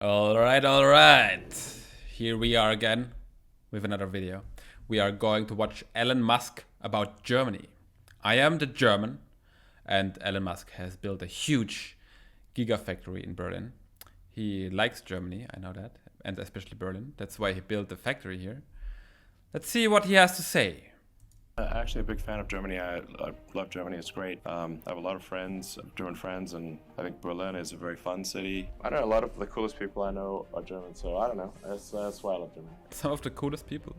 All right. Here we are again with another video. We are going to watch Elon Musk about Germany. I am the German, and Elon Musk has built a huge Giga factory in Berlin. He likes Germany, I know that, and especially Berlin. That's why he built the factory here. Let's see what he has to say. Actually, a big fan of Germany. I love Germany. It's great. I have a lot of friends, German friends, and I think Berlin is a very fun city. I know a lot of the coolest people I know are German, so I don't know. That's why I love Germany. Some of the coolest people.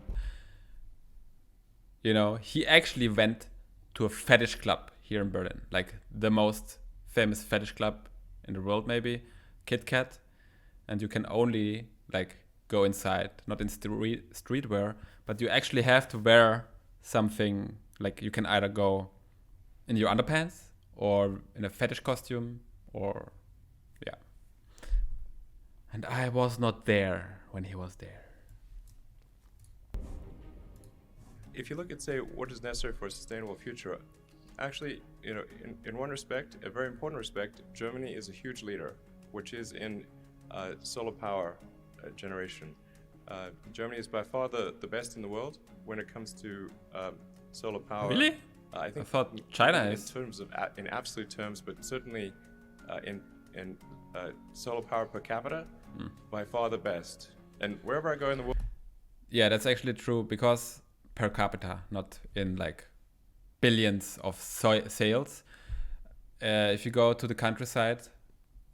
You know, he actually went to a fetish club here in Berlin, like the most famous fetish club in the world, maybe, Kit Kat, and you can only like go inside, not in streetwear, but you actually have to wear something. Like you can either go in your underpants or in a fetish costume, or yeah. And I was not there when he was there. If you look at, say, what is necessary for a sustainable future, actually, you know, in one respect, a very important respect, Germany is a huge leader, which is in solar power generation. Germany is by far the best in the world when it comes to solar power. Really? I think I thought China in is. terms of in absolute terms, but certainly in solar power per capita, by far the best. And wherever I go in the world. Yeah, that's actually true, because per capita, not in like billions of sales. If you go to the countryside,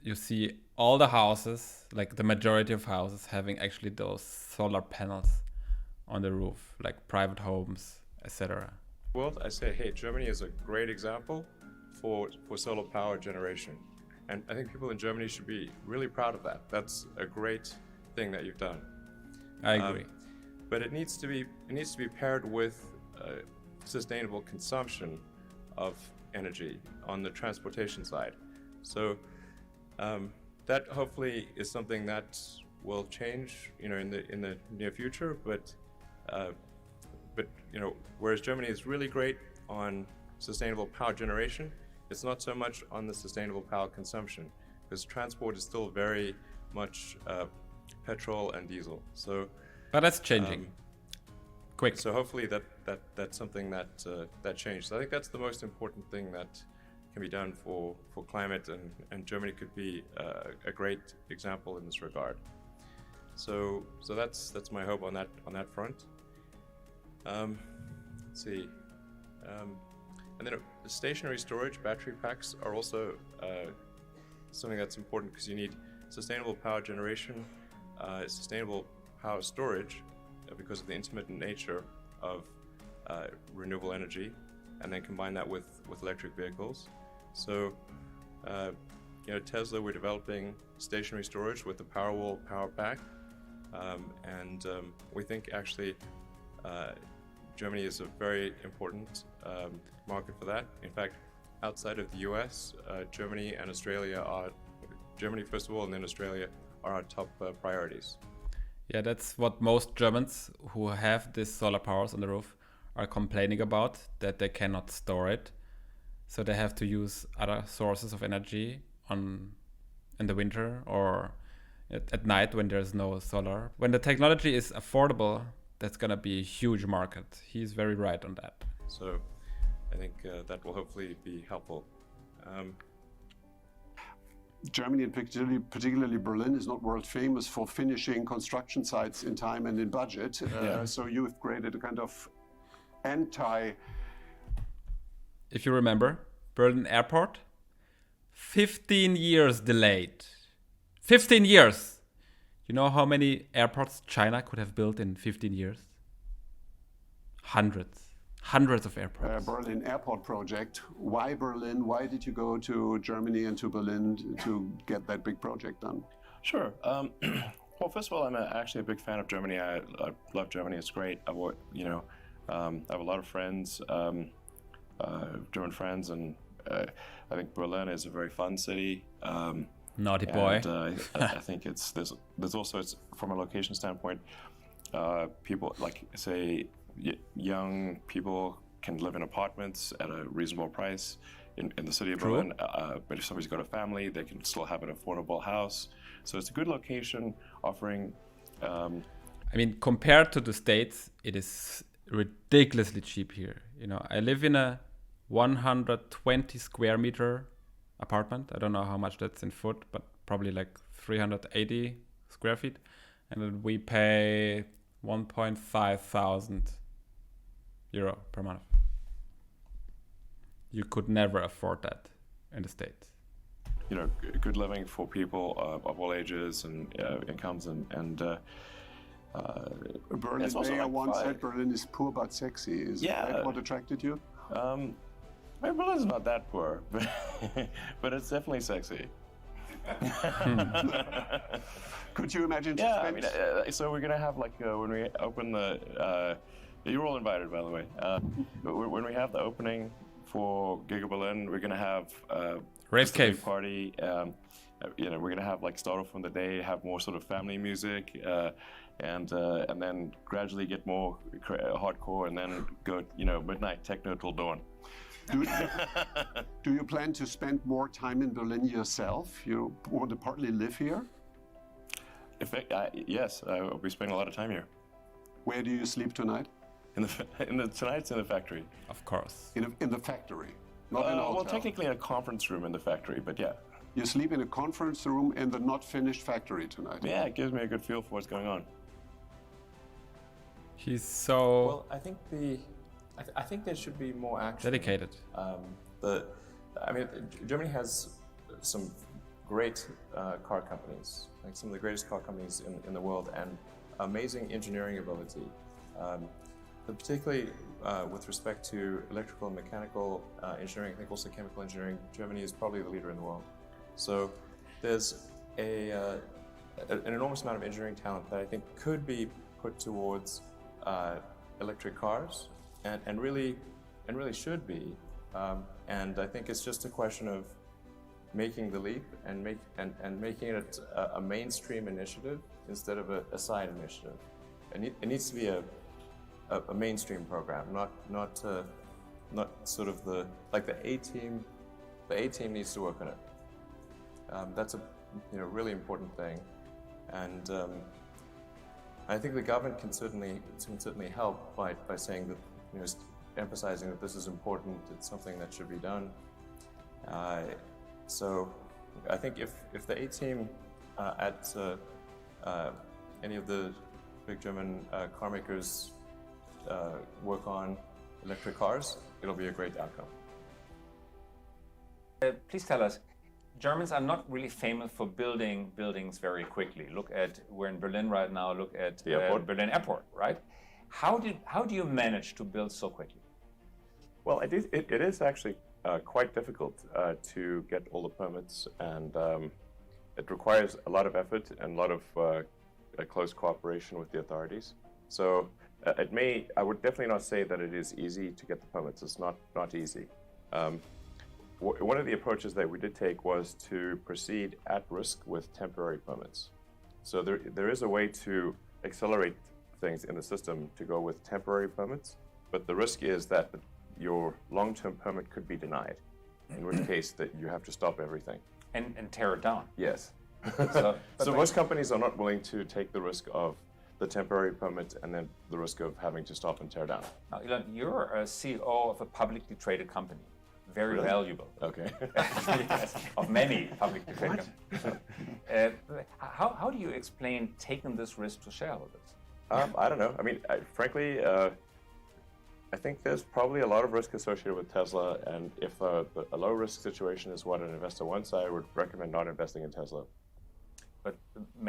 you see all the houses, like the majority of houses, having actually those solar panels on the roof, like private homes, etc. World, I say, hey, Germany is a great example for solar power generation. And I think people in Germany should be really proud of that. That's a great thing that you've done. I agree. But it needs to be paired with sustainable consumption of energy on the transportation side. So that hopefully is something that will change, you know, in the near future. But you know, whereas Germany is really great on sustainable power generation, it's not so much on the sustainable power consumption, because transport is still very much petrol and diesel. So. But that's changing. Quick. So hopefully that's something that changes. I think that's the most important thing that can be done for climate, and Germany could be a great example in this regard. So that's my hope on that front. Let's see. And then stationary storage, battery packs are also something that's important, because you need sustainable power generation, sustainable power storage, because of the intermittent nature of renewable energy, and then combine that with electric vehicles. So, you know, Tesla, we're developing stationary storage with the Powerwall power pack, and we think actually Germany is a very important market for that. In fact, outside of the US, Germany and Australia are, Germany first of all, and then Australia are our top priorities. Yeah, that's what most Germans who have this solar powers on the roof are complaining about, that they cannot store it. So they have to use other sources of energy in the winter or at night when there's no solar. When the technology is affordable, that's going to be a huge market. He's very right on that. So I think that will hopefully be helpful. Germany, and particularly Berlin, is not world famous for finishing construction sites in time and in budget. So you've created a kind of If you remember, Berlin Airport, 15 years delayed. 15 years! You know how many airports China could have built in 15 years? Hundreds of airports. Berlin Airport project. Why Berlin? Why did you go to Germany and to Berlin to get that big project done? Sure. Well, first of all, I'm actually a big fan of Germany. I love Germany. It's great. I have a lot of friends, German friends, and I think Berlin is a very fun city. Naughty boy. And, I think there's also, from a location standpoint, people like, say, young people can live in apartments at a reasonable price in the city of Berlin. But if somebody's got a family, they can still have an affordable house. So it's a good location, offering. I mean, compared to the States, it is ridiculously cheap here. You know, I live in a 120 square meter apartment. I don't know how much that's in foot, but probably like 380 square feet. And then we pay 1.5 thousand euro per month. You could never afford that in the States. You know, good living for people of all ages and incomes, and Berlin it's also mayor like once fun. said Berlin is poor but sexy. Is that what attracted you? Berlin's not that poor, but it's definitely sexy. Could you imagine? Yeah, I mean, so we're gonna have like when we open the. You're all invited, by the way. When we have the opening for Giga Berlin, we're gonna have Rave just a big Cave. party. You know, we're gonna have like start off from the day, have more sort of family music, and then gradually get more hardcore, and then go midnight techno till dawn. Do you plan to spend more time in Berlin yourself? You want to partly live here? Yes, I'll be spending a lot of time here. Where do you sleep tonight? Tonight's in the factory. Of course. In the factory, not in a hotel. Well, technically in a conference room in the factory, but yeah. You sleep in a conference room in the not finished factory tonight. Yeah, it gives me a good feel for what's going on. He's so Well, I think I think there should be more action. dedicated. Germany has some great car companies, like some of the greatest car companies in the world, and amazing engineering ability. But particularly with respect to electrical and mechanical engineering, I think also chemical engineering, Germany is probably the leader in the world. So there's an enormous amount of engineering talent that I think could be put towards electric cars, and really should be. And I think it's just a question of making the leap and making it a mainstream initiative instead of a side initiative. It needs to be a mainstream program, not sort of the A team. The A team needs to work on it. That's a really important thing, and I think the government can certainly help by saying that, emphasizing that this is important. It's something that should be done. So I think if the A team at any of the big German car makers work on electric cars, it'll be a great outcome. Please tell us, Germans are not really famous for building buildings very quickly. We're in Berlin right now, look at The airport. Berlin Airport, right? How do you manage to build so quickly? Well, it is actually quite difficult to get all the permits, and it requires a lot of effort and a lot of close cooperation with the authorities. So I would definitely not say that it is easy to get the permits. It's not easy. One of the approaches that we did take was to proceed at risk with temporary permits. So there is a way to accelerate things in the system to go with temporary permits, but the risk is that your long-term permit could be denied, in which case that you have to stop everything. And tear it down. Yes. So Most companies are not willing to take the risk of the temporary permit and then the risk of having to stop and tear down. Now, Elon, you're a CEO of a publicly traded company. Very Really? valuable. Okay. Yes, of many publicly traded companies. How do you explain taking this risk to shareholders? I don't know. I mean, frankly, I think there's probably a lot of risk associated with Tesla, and if a low-risk situation is what an investor wants, I would recommend not investing in Tesla. But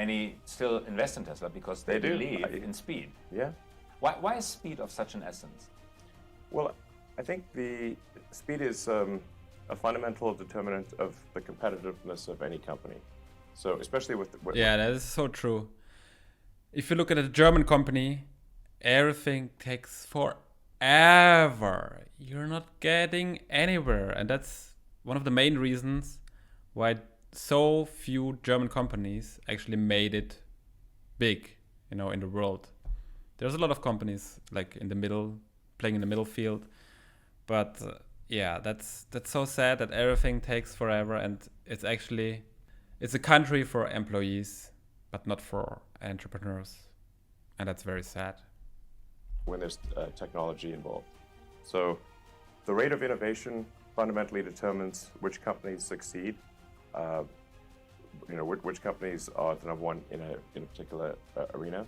many still invest in Tesla because they They do. believe in speed. Yeah. Why is speed of such an essence? Well, I think the speed is a fundamental determinant of the competitiveness of any company. So especially with Yeah, that is so true. If you look at a German company, everything takes forever. You're not getting anywhere. And that's one of the main reasons why so few German companies actually made it big, in the world. There's a lot of companies like in the middle, playing in the middle field. But yeah, that's so sad that everything takes forever, and it's actually It's a country for employees, but not for entrepreneurs. And that's very sad. When there's technology involved. So the rate of innovation fundamentally determines which companies succeed. Which companies are the number one in a particular arena.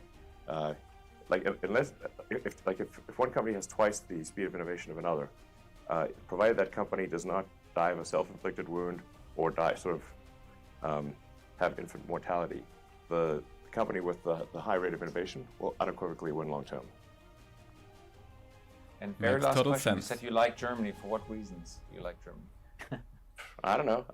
If one company has twice the speed of innovation of another, provided that company does not die of a self-inflicted wound or die have infant mortality, the company with the high rate of innovation will unequivocally win long term. And very Makes last total question, you sense. said you like Germany. For what reasons do you like Germany? I don't know.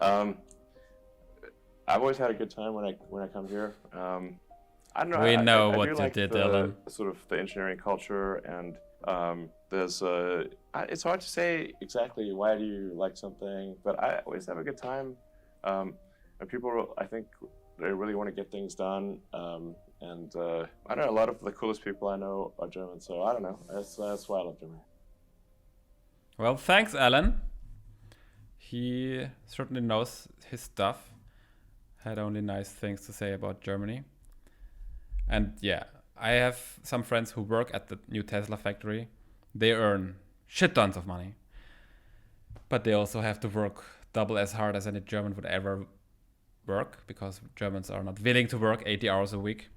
I've always had a good time when I come here. I don't know. We know I what do you like did, the, Alan. Sort of the engineering culture, and there's it's hard to say exactly why do you like something, but I always have a good time. And people, I think, they really want to get things done. And I don't know, a lot of the coolest people I know are German, so I don't know. That's why I love Germany. Well, thanks, Alan. He certainly knows his stuff. Had only nice things to say about Germany. And yeah, I have some friends who work at the new Tesla factory. They earn shit tons of money. But they also have to work double as hard as any German would ever work, because Germans are not willing to work 80 hours a week.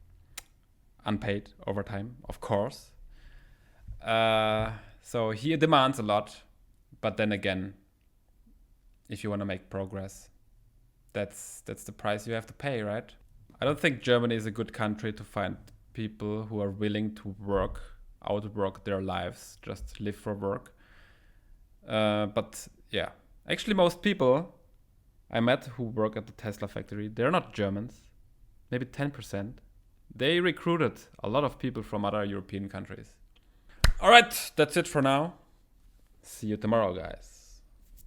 Unpaid overtime, of course. So he demands a lot. But then again, if you want to make progress, that's the price you have to pay, right? I don't think Germany is a good country to find people who are willing to outwork their lives, just live for work. But yeah, actually most people I met who work at the Tesla factory, they're not Germans, maybe 10%. They recruited a lot of people from other European countries. All right, that's it for now. See you tomorrow, guys.